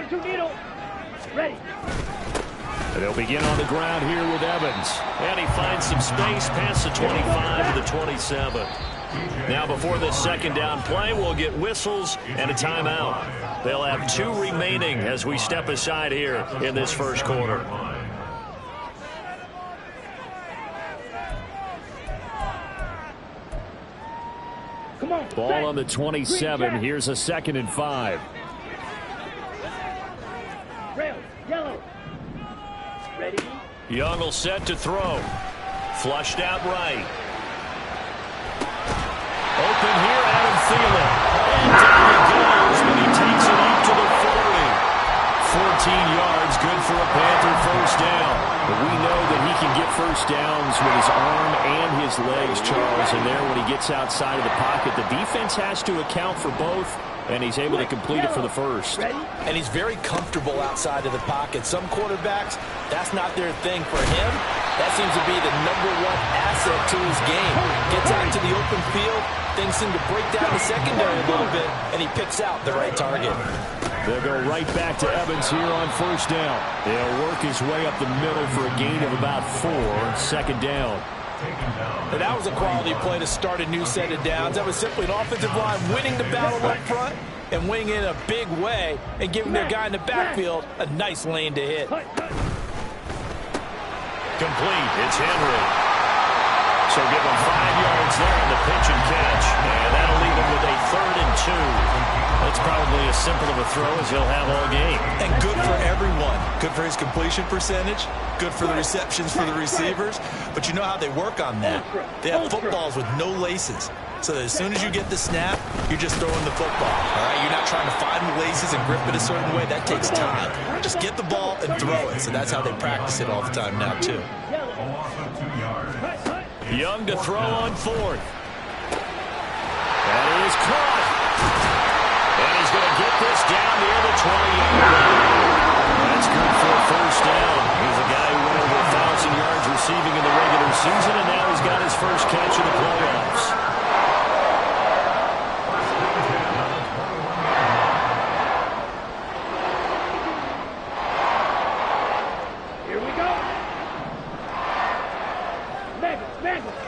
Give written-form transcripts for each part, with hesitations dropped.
2 needle. Ready. And they'll begin on the ground here with Evans. And he finds some space past the 25 to the 27. Now before this second down play, we'll get whistles and a timeout. They'll have 2 remaining as we step aside here in this first quarter. Come on. Ball on the 27. Here's a 2nd and 5. Rail, yellow. Ready? Young will set to throw. Flushed out right. Open here, Adam Thielen. And down he goes, but he takes it up to the 40. 14 yards, good for a Panther first down. But we know that he can get first downs with his arm and his legs, Charles. And there, when he gets outside of the pocket, the defense has to account for both, and he's able to complete it for the first. And he's very comfortable outside of the pocket. Some quarterbacks, that's not their thing. For him, that seems to be the #1 asset to his game. Gets out to the open field, things seem to break down the secondary a little bit, and he picks out the right target. They'll go right back to Evans here on first down. He'll work his way up the middle for a gain of about 4, 2nd down. And that was a quality play to start a new set of downs. That was simply an offensive line winning the battle up front and winning in a big way and giving their guy in the backfield a nice lane to hit. Complete. It's Henry. So give him 5 yards there on the pitch and catch. And that'll leave him with a 3rd and 2. That's probably as simple of a throw as he'll have all game. And good for everyone. Good for his completion percentage. Good for the receptions for the receivers. But you know how they work on that. They have footballs with no laces. So that as soon as you get the snap, you're just throwing the football. All right? You're not trying to find the laces and grip it a certain way. That takes time. Just get the ball and throw it. So that's how they practice it all the time now, too. Young to throw on 4th. That is caught. And he's going to get this down near the 20-yard line. That's good for a first down. He's a guy who went over 1,000 yards receiving in the regular season, and now he's got his first catch in the playoffs. Here we go. Bengals.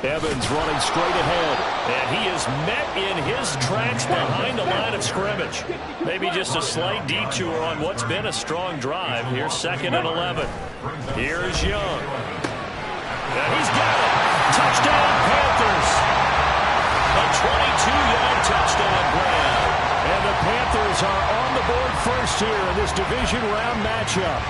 Evans running straight ahead, and he is met in his tracks behind the line of scrimmage. Maybe just a slight detour on what's been a strong drive. Here's 2nd and 11. Here's Young. And he's got it. Touchdown, Panthers. A 22-yard touchdown grab. And the Panthers are on the board first here in this division round matchup.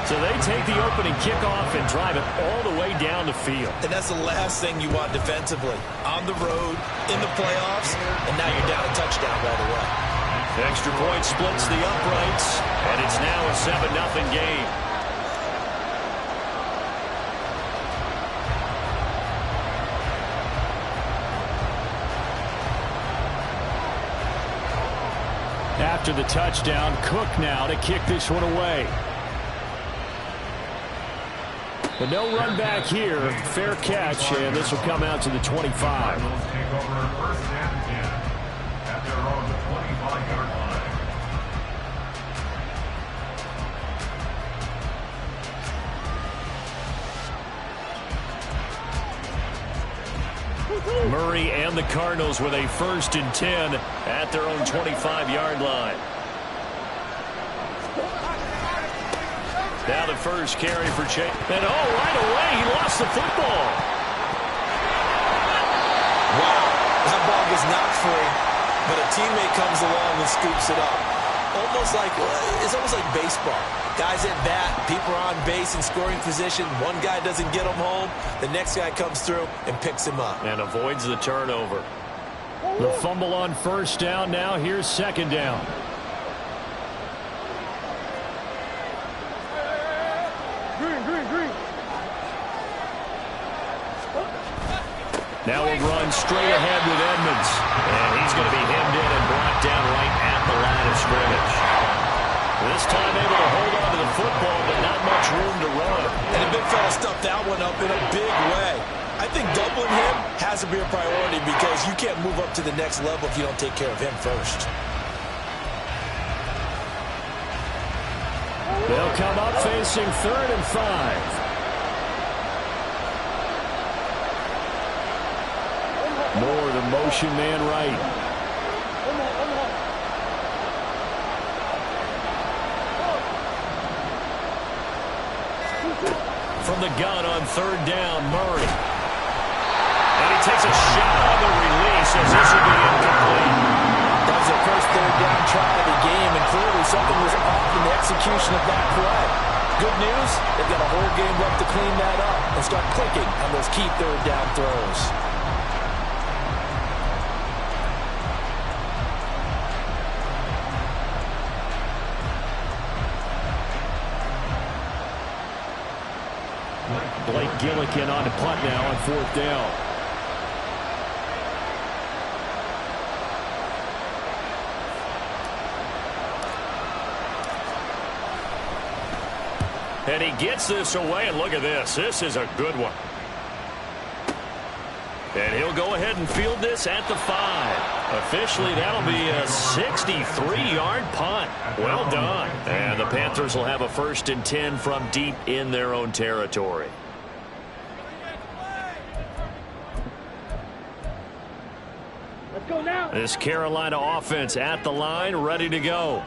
So they take the opening kickoff and drive it all the way down the field. And that's the last thing you want defensively. On the road, in the playoffs, and now you're down a touchdown right away. Extra point splits the uprights, and it's now a 7-0 game. After the touchdown, Cook now to kick this one away. But no run back here. Fair catch, and this will come out to the 25. Murray and the Cardinals with a 1st and 10 at their own 25-yard line. Now the first carry for Chase. And right away, he lost the football. Wow, that ball was not free, but a teammate comes along and scoops it up. It's almost like baseball. Guys at bat, people are on base in scoring position. One guy doesn't get him home. The next guy comes through and picks him up. And avoids the turnover. The fumble on first down. Now here's 2nd down. Now we'll run straight ahead with Edmonds. And he's going to be hemmed in and brought down right at the line of scrimmage. This time able to hold on to the football, but not much room to run. And the big fella stuffed that one up in a big way. I think doubling him has to be a priority because you can't move up to the next level if you don't take care of him first. They'll come up facing 3rd and 5. Moore, the motion man right. From the gun on 3rd down, Murray. And he takes a shot on the release as this will be incomplete. That was the first 3rd down try of the game, and clearly something was off in the execution of that play. Good news, they've got a whole game left to clean that up and start clicking on those key 3rd down throws. Blake Gillikin on to punt now on 4th down. And he gets this away, and look at this. This is a good one. And he'll go ahead and field this at the 5. Officially, that'll be a 63-yard punt. Well done. And the Panthers will have a 1st and 10 from deep in their own territory. Let's go now. This Carolina offense at the line, ready to go.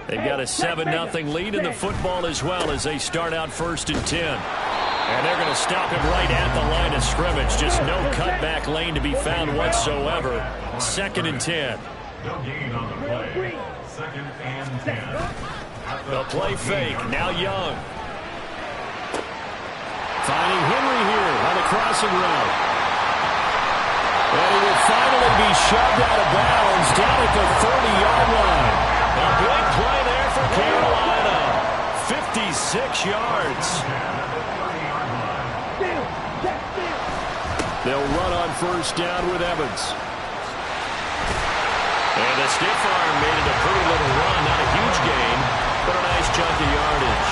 They've got a 7-0 lead in the football as well as they start out 1st and 10. And they're going to stop him right at the line of scrimmage. Just no cutback lane to be found whatsoever. 2nd and 10. No gain on the play. 2nd and 10. The play fake. Now Young. Finding Henry here on the crossing route. And he will finally be shoved out of bounds down at the 30-yard line. A big play there for Carolina. 56 yards. They'll run on 1st down with Evans. And the stiff arm made it a pretty little run. Not a huge gain, but a nice chunk of yardage.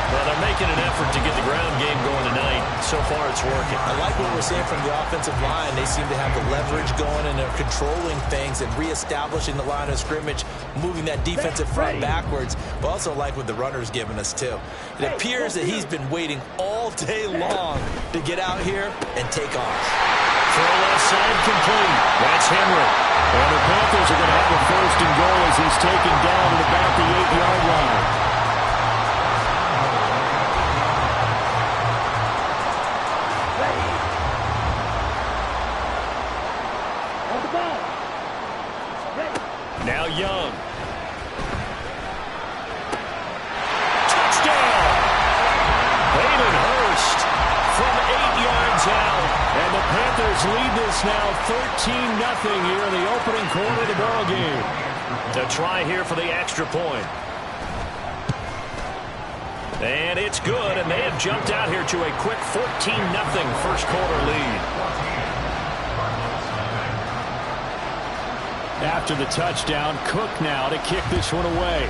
Well, they're making an effort to get the ground game going tonight. So far, it's working. I like what we're seeing from the offensive line. They seem to have the leverage going, and they're controlling things and reestablishing the line of scrimmage, moving that defensive front backwards, but also like what the runner's giving us, too. It appears that he's been waiting all day long to get out here and take off. Throw left side complete. That's Henry. And the Panthers are going to have a 1st and goal as he's taken down at about the 8-yard line. Now Young. Touchdown! Hayden Hurst from 8 yards out. And the Panthers lead this now 13-0 here in the opening quarter of the ball game. To try here for the extra point. And it's good, and they have jumped out here to a quick 14-0 first quarter lead. After the touchdown, Cook now to kick this one away.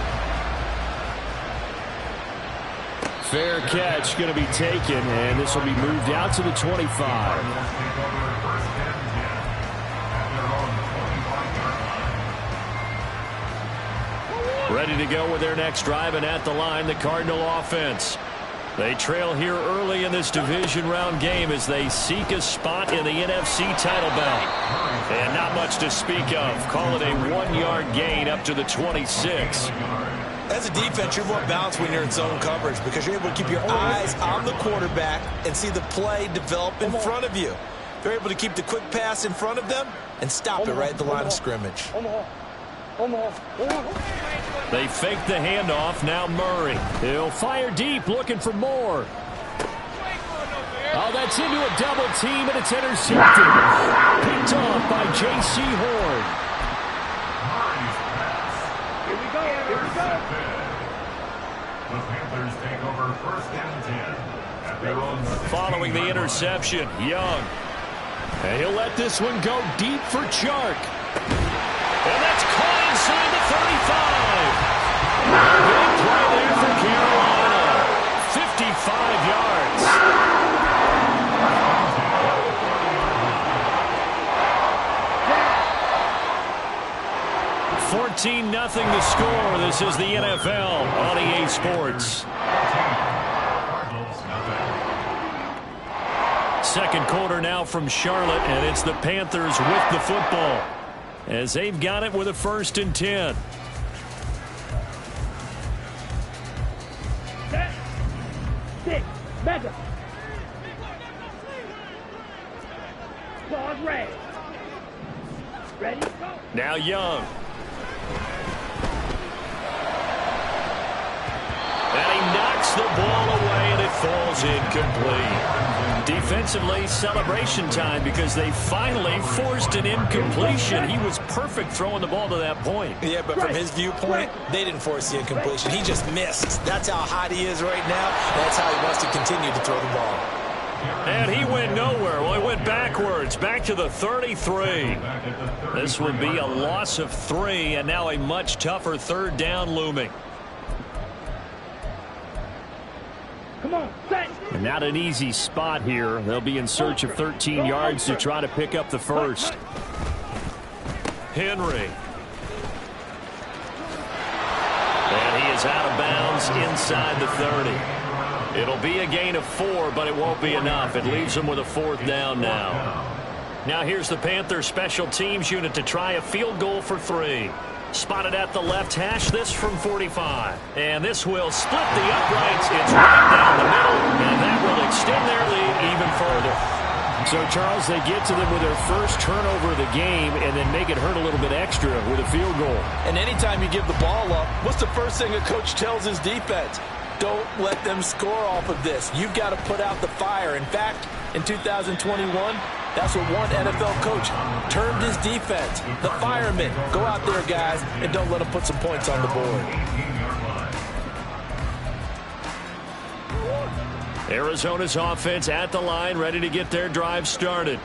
Fair catch going to be taken, and this will be moved out to the 25. Ready to go with their next drive, and at the line, the Cardinal offense. They trail here early in this division round game as they seek a spot in the NFC title belt. And not much to speak of. Call it a 1-yard gain up to the 26. As a defense, you're more balanced when you're in zone coverage because you're able to keep your eyes on the quarterback and see the play develop in front of you. They're able to keep the quick pass in front of them and stop it right at the line of scrimmage. They fake the handoff. Now Murray. He'll fire deep, looking for more. Oh, that's into a double team, and it's intercepted. Picked off by J.C. Horn. Here we go. Here we go. The Panthers take over 1st and 10 at their own. Following the interception, Young. And he'll let this one go deep for Chark. And that's caught inside the 35. Big play there for Carolina. 55 yards. 14 17-0 the score. This is the NFL on EA Sports. Second quarter now from Charlotte, and it's the Panthers with the football as they've got it with a 1st and 10. Set. 6. Mega. Claws red. Ready? Go. Now Young. And he knocks the ball away, and it falls incomplete. Defensively, celebration time because they finally forced an incompletion. He was perfect throwing the ball to that point. Yeah, but from his viewpoint, they didn't force the incompletion. He just missed. That's how hot he is right now. That's how he wants to continue to throw the ball. And he went nowhere. Well, he went backwards, back to the 33. This would be a loss of 3, and now a much tougher 3rd down looming. Come on, set. And not an easy spot here. They'll be in search of 13 yards to try to pick up the 1st. Henry. And he is out of bounds inside the 30. It'll be a gain of 4, but it won't be enough. It leaves them with a 4th down now. Now here's the Panthers special teams unit to try a field goal for 3. Spotted at the left hash, this from 45. And this will split the uprights. It's right down the middle, and that will extend their lead even further. So, Charles, they get to them with their first turnover of the game and then make it hurt a little bit extra with a field goal. And anytime you give the ball up, what's the first thing a coach tells his defense? Don't let them score off of this. You've got to put out the fire. In fact, in 2021, that's what one NFL coach termed his defense. The firemen. Go out there, guys, and don't let them put some points on the board. Arizona's offense at the line, ready to get their drive started.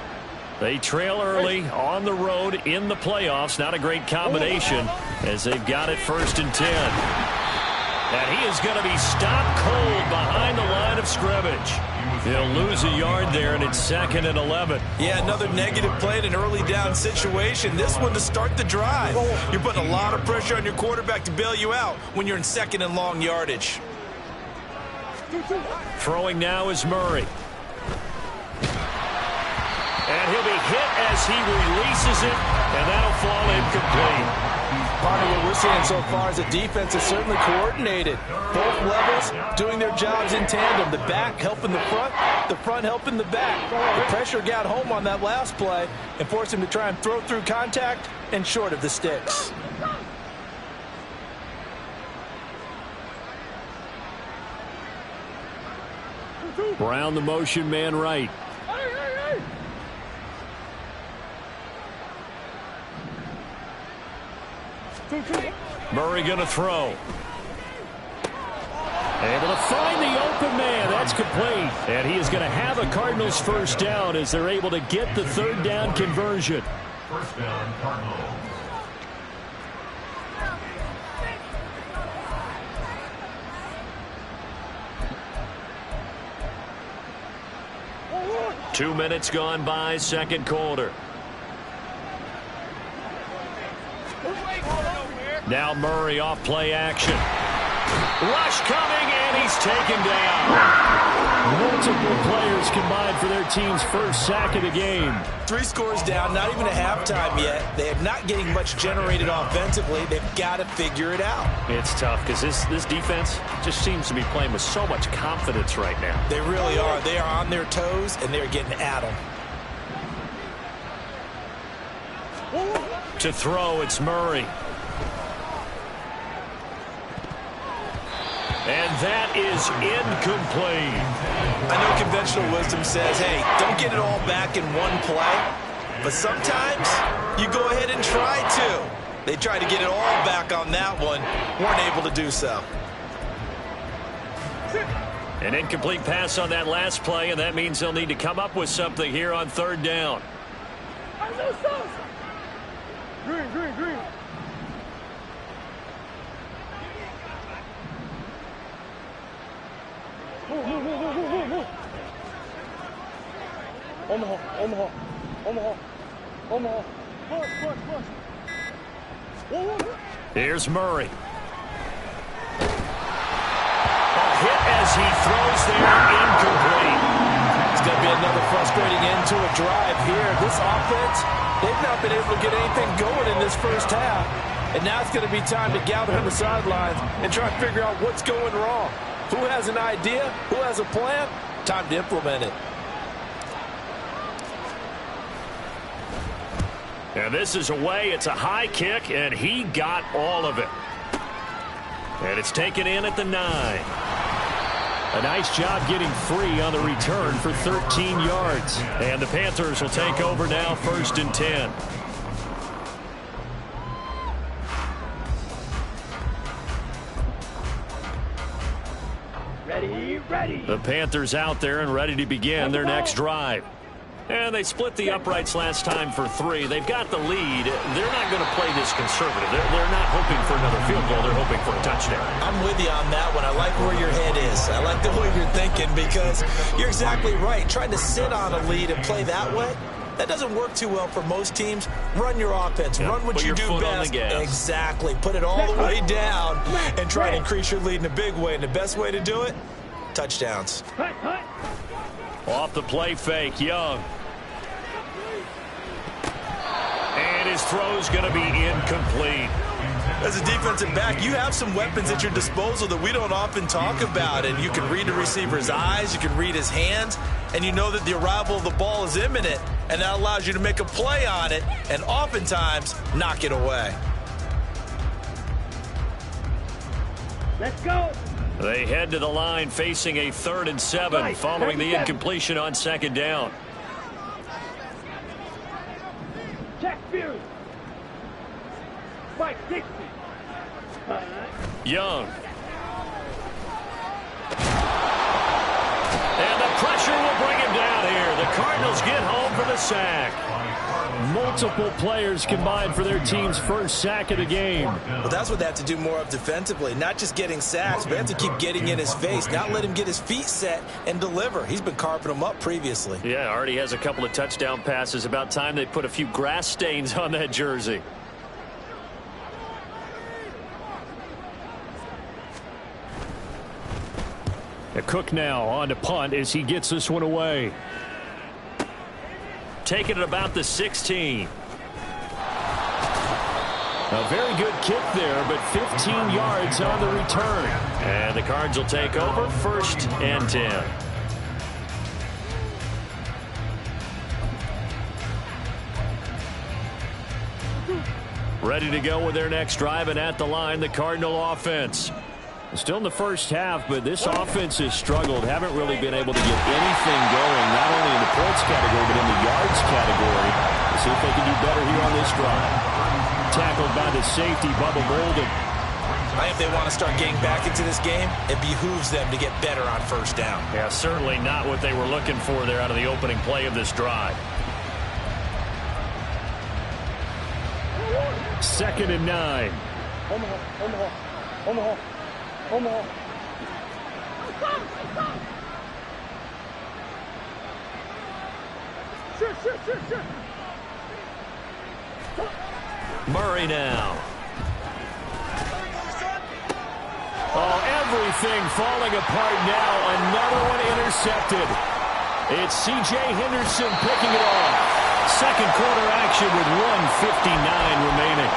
They trail early on the road in the playoffs. Not a great combination as they've got it 1st and 10. And he is going to be stopped cold behind the line of scrimmage. He'll lose a yard there, and it's 2nd and 11. Yeah, another negative play in an early down situation. This one to start the drive. You're putting a lot of pressure on your quarterback to bail you out when you're in 2nd and long yardage. Throwing now is Murray. And he'll be hit as he releases it, and that'll fall incomplete. Part of what we're seeing so far is the defense is certainly coordinated. Both levels doing their jobs in tandem. The back helping the front helping the back. The pressure got home on that last play and forced him to try and throw through contact and short of the sticks. Brown, the motion man right. Murray going to throw. Able to find the open man. That's complete. And he is going to have a Cardinals 1st down as they're able to get the 3rd down conversion. 1st down, Cardinals. Two minutes gone by, 2nd quarter. Now Murray off play action. Rush coming, and he's taken down. Multiple players combined for their team's 1st sack of the game. 3 scores down, not even a halftime yet. They are not getting much generated offensively. They've got to figure it out. It's tough because this defense just seems to be playing with so much confidence right now. They really are. They are on their toes, and they're getting at them. To throw, it's Murray. And that is incomplete. I know conventional wisdom says, hey, don't get it all back in one play. But sometimes you go ahead and try to. They tried to get it all back on that one. Weren't able to do so. An incomplete pass on that last play, and that means they'll need to come up with something here on 3rd down. Green. Move. Omaha. Push. Here's Murray. A hit as he throws there, incomplete. It's going to be another frustrating end to a drive here. This offense, they've not been able to get anything going in this first half. And now it's going to be time to gather on the sidelines and try to figure out what's going wrong. Who has an idea? Who has a plan? Time to implement it. And this is away. It's a high kick, and he got all of it. And it's taken in at the 9. A nice job getting free on the return for 13 yards. And the Panthers will take over now, 1st and 10. Ready. The Panthers out there and ready to begin their next drive. And they split the uprights last time for 3. They've got the lead. They're not going to play this conservative. They're not hoping for another field goal. They're hoping for a touchdown. I'm with you on that one. I like where your head is. I like the way you're thinking because you're exactly right. Trying to sit on a lead and play that way, that doesn't work too well for most teams. Run your offense. Yep. Run what Put you your do foot on best. the gas. Exactly. Put it all the way down and try to increase your lead in a big way. And the best way to do it, touchdowns. Hut. Off the play fake, Young. And his throw's going to be incomplete. As a defensive back, you have some weapons at your disposal that we don't often talk about. And you can read the receiver's eyes, you can read his hands, and you know that the arrival of the ball is imminent. And that allows you to make a play on it and oftentimes knock it away. Let's go. They head to the line facing a 3rd and 7 following the incompletion on 2nd down. Check Fury. Spike 60. Young. And the pressure will bring him down here. The Cardinals get home for the sack. Multiple players combined for their team's first sack of the game. Well, that's what they have to do more of defensively. Not just getting sacks, but they have to keep getting in his face. Not let him get his feet set and deliver. He's been carving them up previously. Yeah, already has a couple of touchdown passes. About time they put a few grass stains on that jersey. Cook now on to punt as he gets this one away. Taking it about the 16. A very good kick there, but 15 yards on the return. And the Cards will take over, 1st and 10. Ready to go with their next drive, and at the line, the Cardinal offense. Still in the first half, but this offense has struggled. Haven't really been able to get anything going, not only in the points category, but in the yards category. We'll see if they can do better here on this drive. Tackled by the safety, Bubba Bolden. I think if they want to start getting back into this game, it behooves them to get better on 1st down. Yeah, certainly not what they were looking for there out of the opening play of this drive. 2nd and 9. Omaha. Sure. Murray now. Oh, everything falling apart now. Another one intercepted. It's C.J. Henderson picking it off. Second quarter action with 1:59 remaining.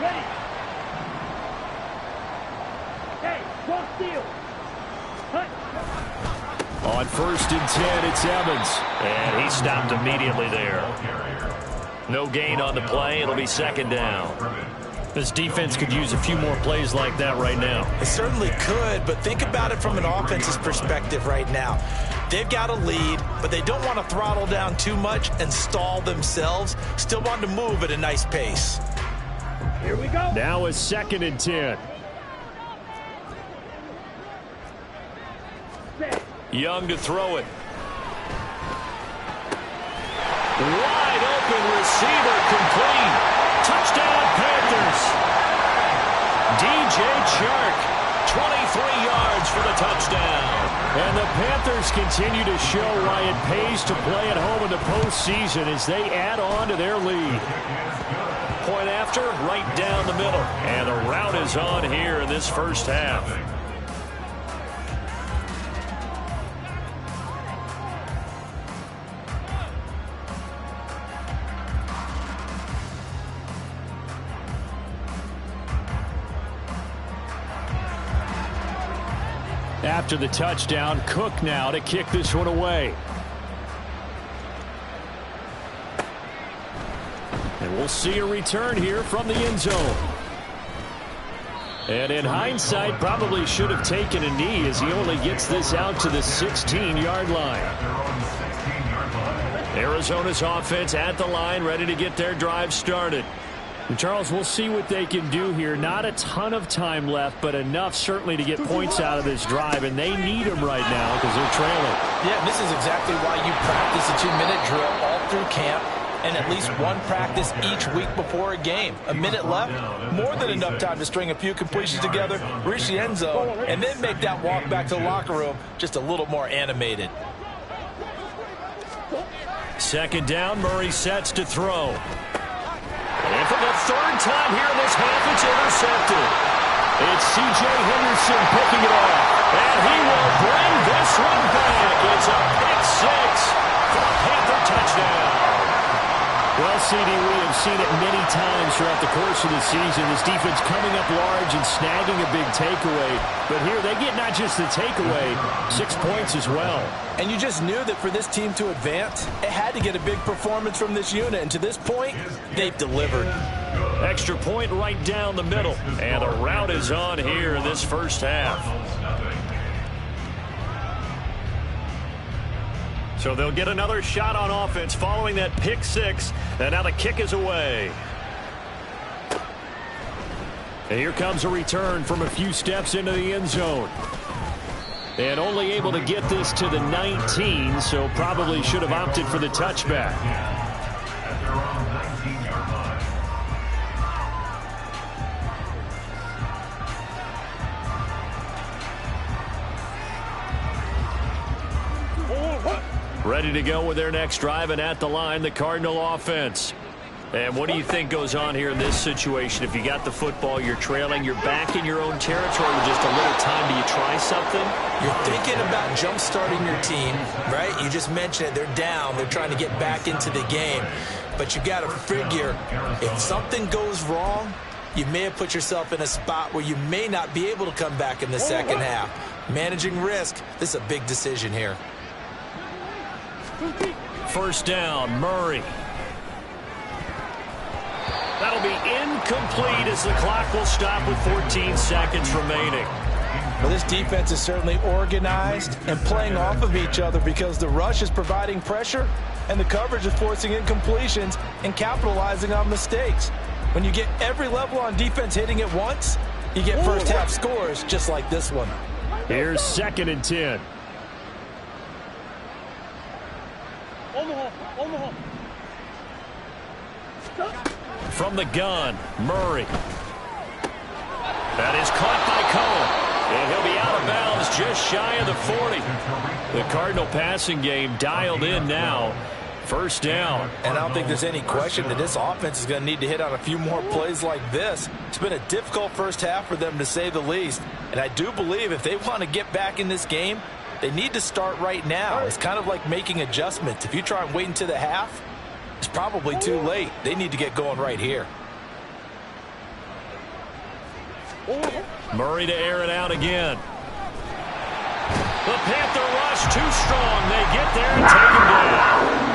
Ready. Hey, cross field. Hut. On 1st and 10, it's Evans. And he stopped immediately there. No gain on the play. It'll be 2nd down. This defense could use a few more plays like that right now. It certainly could, but think about it from an offense's perspective right now. They've got a lead, but they don't want to throttle down too much and stall themselves. Still want to move at a nice pace. Here we go. Now it's 2nd and 10. Set. Young to throw it. Wide open receiver, complete. Touchdown Panthers. DJ Chark 23 yards for the touchdown. And the Panthers continue to show why it pays to play at home in the postseason as they add on to their lead. Point after, right down the middle. And the route is on here in this first half. After the touchdown, Cook now to kick this one away. And we'll see a return here from the end zone. And in hindsight, probably should have taken a knee as he only gets this out to the 16-yard line. Arizona's offense at the line, ready to get their drive started. And Charles, we'll see what they can do here. Not a ton of time left, but enough certainly to get points out of this drive, and they need them right now because they're trailing. Yeah, this is exactly why you practice a 2-minute drill all through camp and at least one practice each week before a game. A minute left, more than enough time to string a few completions together, reach the end zone, and then make that walk back to the locker room just a little more animated. Second down, Murray sets to throw. And for the third time here in this half, it's intercepted. It's C.J. Henderson picking it off. And he will bring this one back. It's a pick six for a Panther touchdown. Well, CD, we have seen it many times throughout the course of the season. This defense coming up large and snagging a big takeaway. But here they get not just the takeaway, 6 points as well. And you just knew that for this team to advance, it had to get a big performance from this unit. And to this point, they've delivered. Extra point right down the middle. And the route is on here in this first half. So they'll get another shot on offense following that pick six. And now the kick is away. And here comes a return from a few steps into the end zone. And only able to get this to the 19, so probably should have opted for the touchback. At their own 19-yard line. Ready to go with their next drive, and at the line, the Cardinal offense. And what do you think goes on here in this situation? If you got the football, you're trailing, you're back in your own territory with just a little time. Do you try something? You're thinking about jump-starting your team, right? You just mentioned it. They're down. They're trying to get back into the game. But you got to figure, if something goes wrong, you may have put yourself in a spot where you may not be able to come back in the second half. Managing risk, this is a big decision here. First down, Murray. That'll be incomplete as the clock will stop with 14 seconds remaining. Well, this defense is certainly organized and playing off of each other because the rush is providing pressure and the coverage is forcing incompletions and capitalizing on mistakes. When you get every level on defense hitting at once, you get first half scores just like this one. Here's 2nd and 10. From the gun, Murray. That is caught by Cohen. And he'll be out of bounds just shy of the 40. The Cardinal passing game dialed in now. First down. And I don't think there's any question that this offense is going to need to hit on a few more plays like this. It's been a difficult first half for them, to say the least. And I do believe if they want to get back in this game, they need to start right now. It's kind of like making adjustments. If you try and wait until the half, it's probably too late. They need to get going right here. Murray to air it out again. The Panther rush too strong. They get there and take him down.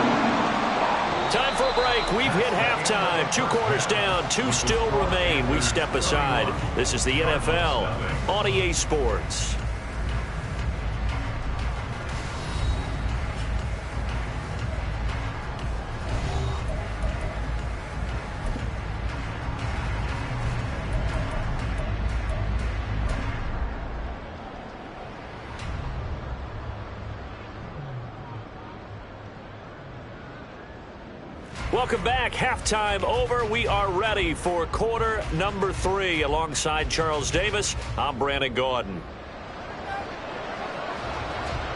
Time for a break. We've hit halftime. 2 quarters down. 2 still remain. We step aside. This is the NFL on EA Sports. Welcome back. Halftime over. We are ready for quarter number 3. Alongside Charles Davis, I'm Brandon Gaudin.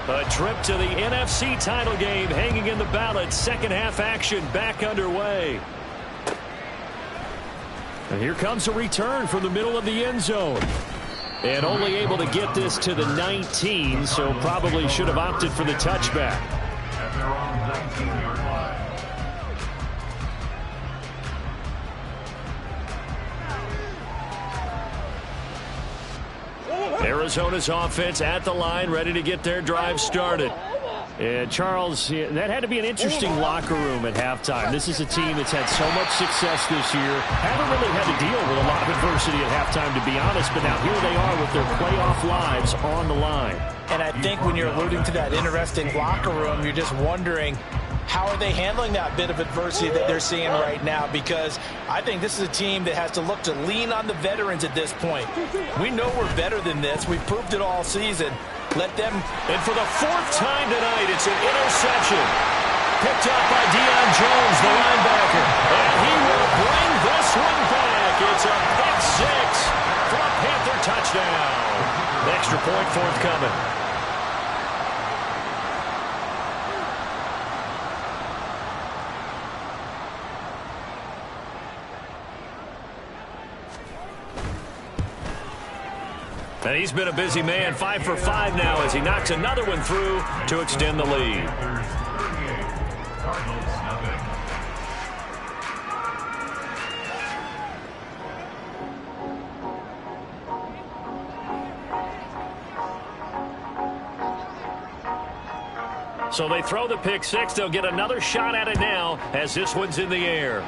A trip to the NFC title game hanging in the balance. Second half action back underway. And here comes a return from the middle of the end zone. And only able to get this to the 19, so probably should have opted for the touchback. At their own 19-yard line. Arizona's offense at the line, ready to get their drive started. And Charles, that had to be an interesting locker room at halftime. This is a team that's had so much success this year. Haven't really had to deal with a lot of adversity at halftime, to be honest, but now here they are with their playoff lives on the line. And I think when you're alluding to that interesting locker room, you're just wondering, how are they handling that bit of adversity that they're seeing right now? Because I think this is a team that has to look to lean on the veterans at this point. We know we're better than this. We've proved it all season. Let them. And for the 4th time tonight, it's an interception. Picked up by Deion Jones, the linebacker. And he will bring this one back. It's a pick 6 for a Panther touchdown. Extra point forthcoming. And he's been a busy man, 5 for 5 now as he knocks another one through to extend the lead. Panthers 38, Cardinals nothing. So they throw the pick 6. They'll get another shot at it now as this one's in the air.